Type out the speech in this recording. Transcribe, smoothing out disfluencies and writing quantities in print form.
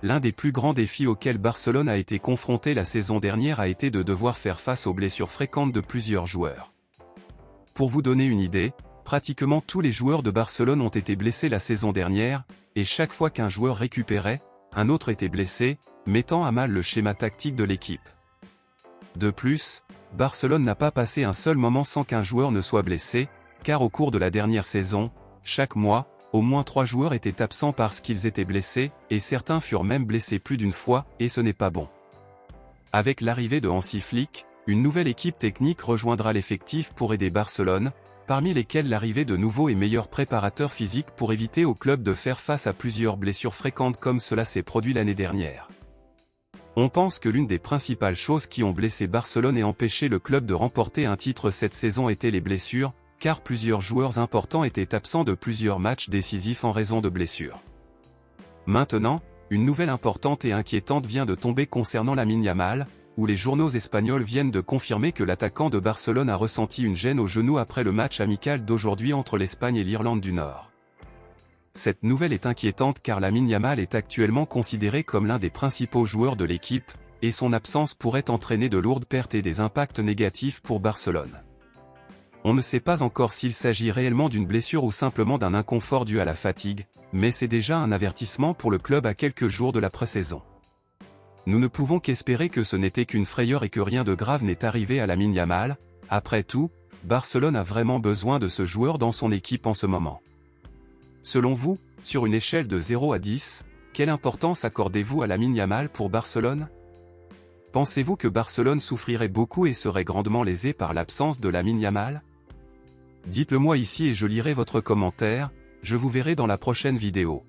l'un des plus grands défis auxquels Barcelone a été confronté la saison dernière a été de devoir faire face aux blessures fréquentes de plusieurs joueurs. Pour vous donner une idée, pratiquement tous les joueurs de Barcelone ont été blessés la saison dernière, et chaque fois qu'un joueur récupérait, un autre était blessé, mettant à mal le schéma tactique de l'équipe. De plus, Barcelone n'a pas passé un seul moment sans qu'un joueur ne soit blessé, car au cours de la dernière saison, chaque mois, au moins 3 joueurs étaient absents parce qu'ils étaient blessés, et certains furent même blessés plus d'une fois, et ce n'est pas bon. Avec l'arrivée de Hansi Flick, une nouvelle équipe technique rejoindra l'effectif pour aider Barcelone, parmi lesquels l'arrivée de nouveaux et meilleurs préparateurs physiques pour éviter au club de faire face à plusieurs blessures fréquentes comme cela s'est produit l'année dernière. On pense que l'une des principales choses qui ont blessé Barcelone et empêché le club de remporter un titre cette saison étaient les blessures, car plusieurs joueurs importants étaient absents de plusieurs matchs décisifs en raison de blessures. Maintenant, une nouvelle importante et inquiétante vient de tomber concernant Lamine Yamal, où les journaux espagnols viennent de confirmer que l'attaquant de Barcelone a ressenti une gêne au genou après le match amical d'aujourd'hui entre l'Espagne et l'Irlande du Nord. Cette nouvelle est inquiétante car Lamine Yamal est actuellement considéré comme l'un des principaux joueurs de l'équipe, et son absence pourrait entraîner de lourdes pertes et des impacts négatifs pour Barcelone. On ne sait pas encore s'il s'agit réellement d'une blessure ou simplement d'un inconfort dû à la fatigue, mais c'est déjà un avertissement pour le club à quelques jours de la pré-saison. Nous ne pouvons qu'espérer que ce n'était qu'une frayeur et que rien de grave n'est arrivé à Lamine Yamal. Après tout, Barcelone a vraiment besoin de ce joueur dans son équipe en ce moment. Selon vous, sur une échelle de 0 à 10, quelle importance accordez-vous à Lamine Yamal pour Barcelone? Pensez-vous que Barcelone souffrirait beaucoup et serait grandement lésé par l'absence de Lamine Yamal? Dites-le moi ici et je lirai votre commentaire, je vous verrai dans la prochaine vidéo.